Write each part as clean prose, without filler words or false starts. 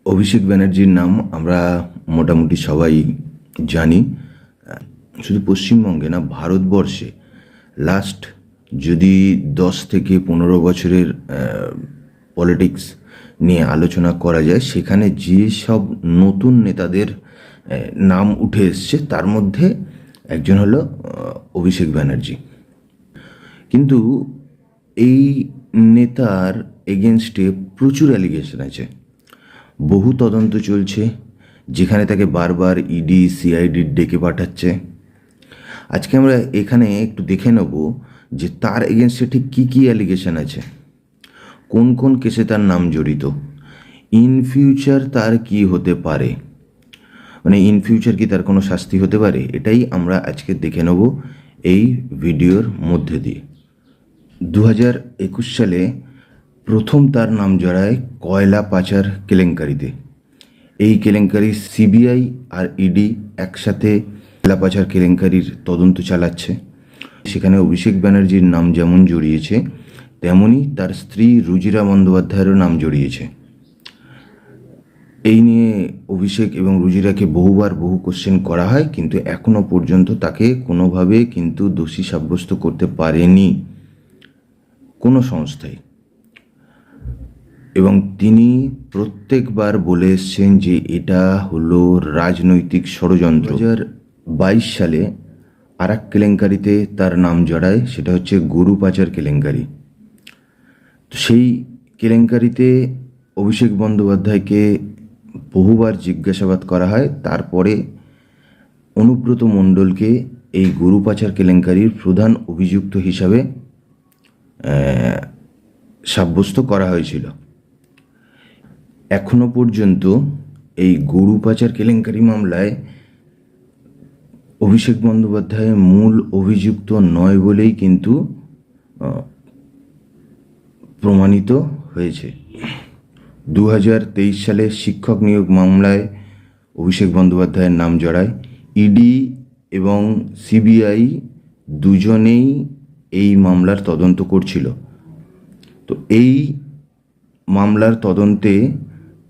অভিষেক ব্যানার্জির নাম আমরা মোটামুটি সবাই জানি। শুধু পশ্চিমবঙ্গে না, ভারতবর্ষে লাস্ট যদি 10 থেকে 15 বছরের পলিটিক্স নিয়ে আলোচনা করা যায়, সেখানে যে সব নতুন নেতাদের নাম উঠে এসছে তার মধ্যে একজন হলো অভিষেক ব্যানার্জি। কিন্তু এই নেতার এগেনস্টে প্রচুর অ্যালিগেশন আছে, বহু তদন্ত চলছে, যেখানে তাকে বারবার ইডি সিআইডি ডেকে পাঠাচ্ছে। আজকে আমরা এখানে একটু দেখে নেব যে তার এগেনস্টে ঠিক কী কী অ্যালিগেশন আছে, কোন কোন কেসে তার নাম জড়িত, ইন ফিউচার তার কি হতে পারে, মানে ইন ফিউচার কি তার কোনো শাস্তি হতে পারে, এটাই আমরা আজকে দেখে নেব এই ভিডিওর মধ্যে দিয়ে। 2021 সালে প্রথম তার নাম জড়ায় কয়লা পাচার কেলেঙ্কারিতে। এই কেলেঙ্কারি সিবিআই আর ইডি একসাথে কয়লা পাচার কেলেঙ্কারির তদন্ত চালাচ্ছে। সেখানে অভিষেক ব্যানার্জির নাম যেমন জড়িয়েছে, তেমনই তার স্ত্রী রুজিরা বন্দ্যোপাধ্যায়েরও নাম জড়িয়েছে। এই নিয়ে অভিষেক এবং রুজিরাকে বহুবার বহু কোশ্চেন করা হয়, কিন্তু এখনো পর্যন্ত তাকে কোনোভাবে কিন্তু দোষী সাব্যস্ত করতে পারেনি কোনো সংস্থাই। এবং তিনি প্রত্যেকবার বলে এসছেন যে এটা হলো রাজনৈতিক ষড়যন্ত্র। 2022 সালে আর এক কেলেঙ্কারিতে তার নাম জড়ায়, সেটা হচ্ছে গরু পাচার কেলেঙ্কারি। তো সেই কেলেঙ্কারিতে অভিষেক বন্দ্যোপাধ্যায়কে বহুবার জিজ্ঞাসাবাদ করা হয়, তারপরে অনুব্রত মণ্ডলকে এই গরু পাচার কেলেঙ্কারির প্রধান অভিযুক্ত হিসাবে সাব্যস্ত করা হয়েছিল। এখনো পর্যন্ত এই গরু পাচার কেলেঙ্কারি মামলায় অভিষেক বন্দ্যোপাধ্যায় মূল অভিযুক্ত নয় বলেই কিন্তু প্রমাণিত হয়েছে। 2023 সালে শিক্ষক নিয়োগ মামলায় অভিষেক বন্দ্যোপাধ্যায়ের নাম জড়ায়। ইডি এবং সিবিআই দুজনেই এই মামলার তদন্ত করছিল। তো এই মামলার তদন্তে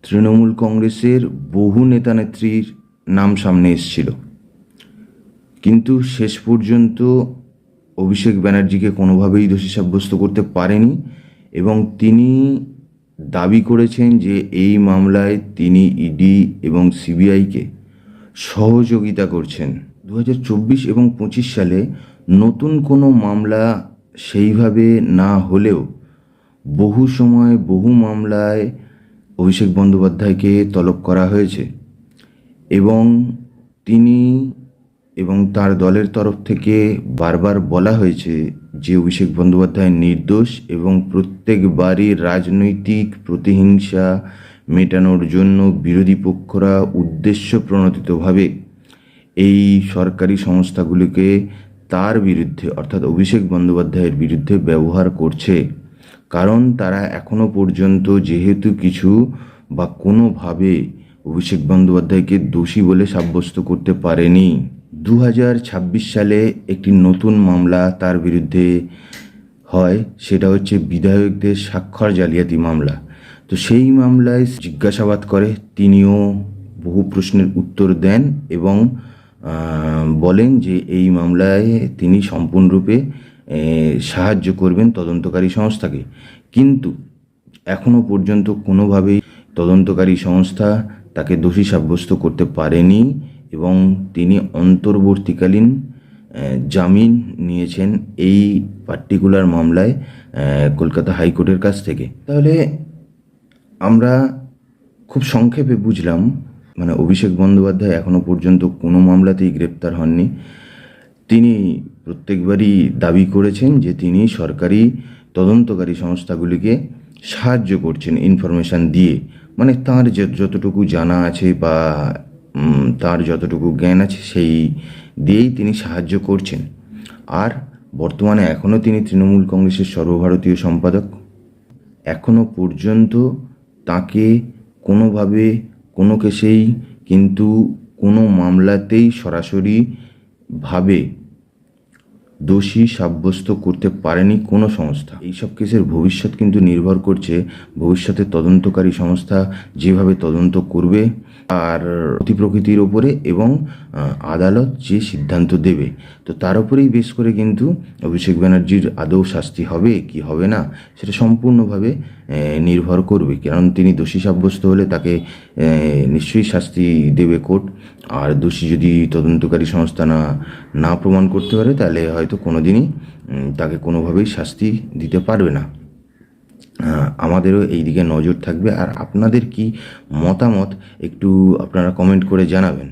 তৃণমূল কংগ্রেসের বহু নেতানেত্রীর নাম সামনে এসেছিল, কিন্তু শেষ পর্যন্ত অভিষেক ব্যানার্জিকে কোনোভাবেই দোষী সাব্যস্ত করতে পারেনি এবং তিনি দাবি করেছেন যে এই মামলায় তিনি ইডি এবং সিবিআইকে সহযোগিতা করছেন। 2024 এবং 25 সালে নতুন কোনো মামলা সেইভাবে না হলেও বহু সময় বহু মামলায় অভিষেক বন্দ্যোপাধ্যায়কে তলব করা হয়েছে এবং তিনি এবং তার দলের তরফ থেকে বারবার বলা হয়েছে যে অভিষেক বন্দ্যোপাধ্যায় নির্দোষ এবং প্রত্যেকবারই রাজনৈতিক প্রতিহিংসা মেটানোর জন্য বিরোধী পক্ষরা উদ্দেশ্য প্রণোদিতভাবে এই সরকারি সংস্থাগুলিকে তার বিরুদ্ধে, অর্থাৎ অভিষেক বন্দ্যোপাধ্যায়ের বিরুদ্ধে ব্যবহার করছে। কারণ তারা এখনো পর্যন্ত যেহেতু কিছু বা কোনোভাবে অভিষেক বন্দ্যোপাধ্যায়কে দোষী বলে সাব্যস্ত করতে পারেনি। 2026 সালে একটি নতুন মামলা তার বিরুদ্ধে হয়, সেটা হচ্ছে বিধায়কদের স্বাক্ষর জালিয়াতি মামলা। তো সেই মামলায় জিজ্ঞাসাবাদ করে, তিনিও বহু প্রশ্নের উত্তর দেন এবং বলেন যে এই মামলায় তিনি সম্পূর্ণরূপে সাহায্য করবেন তদন্তকারী সংস্থাকে। কিন্তু এখনও পর্যন্ত কোনোভাবেই তদন্তকারী সংস্থা তাকে দোষী সাব্যস্ত করতে পারেনি এবং তিনি অন্তর্বর্তীকালীন জামিন নিয়েছেন এই পার্টিকুলার মামলায় কলকাতা হাইকোর্টের কাছ থেকে। তাহলে আমরা খুব সংক্ষেপে বুঝলাম, মানে অভিষেক বন্দ্যোপাধ্যায় এখনও পর্যন্ত কোনো মামলাতেই গ্রেপ্তার হননি। তিনি প্রত্যেকবারই দাবি করেছেন যে তিনি সরকারি তদন্তকারী সংস্থাগুলিকে সাহায্য করছেন ইনফরমেশান দিয়ে, মানে তাঁর যতটুকু জানা আছে বা তার যতটুকু জ্ঞান আছে সেই দিয়েই তিনি সাহায্য করছেন। আর বর্তমানে এখনও তিনি তৃণমূল কংগ্রেসের সর্বভারতীয় সম্পাদক। এখনও পর্যন্ত তাকে কোনোভাবে কোনো কেসেই কিন্তু কোনো মামলাতেই সরাসরিভাবে দোষী সাব্যস্ত করতে পারেনি কোনো সংস্থা। এইসব কেসের ভবিষ্যৎ কিন্তু নির্ভর করছে ভবিষ্যতে তদন্তকারী সংস্থা যেভাবে তদন্ত করবে আর প্রতি প্রকৃতির ওপরে, এবং আদালত যে সিদ্ধান্ত দেবে, তো তার উপরেই বেশ করে কিন্তু অভিষেক ব্যানার্জির আদৌ শাস্তি হবে কি হবে না সেটা সম্পূর্ণভাবে নির্ভর করবে। কারণ তিনি দোষী সাব্যস্ত হলে তাকে নিশ্চয়ই শাস্তি দেবে কোর্ট, আর দোষী যদি তদন্তকারী সংস্থা না প্রমাণ করতে পারে তাহলে হয়তো কোনো দিনই তাকে কোনোভাবেই শাস্তি দিতে পারবে না। আমাদেরও এই দিকে নজর থাকবে। আর আপনাদের কি মতামত একটু আপনারা কমেন্ট করে জানাবেন।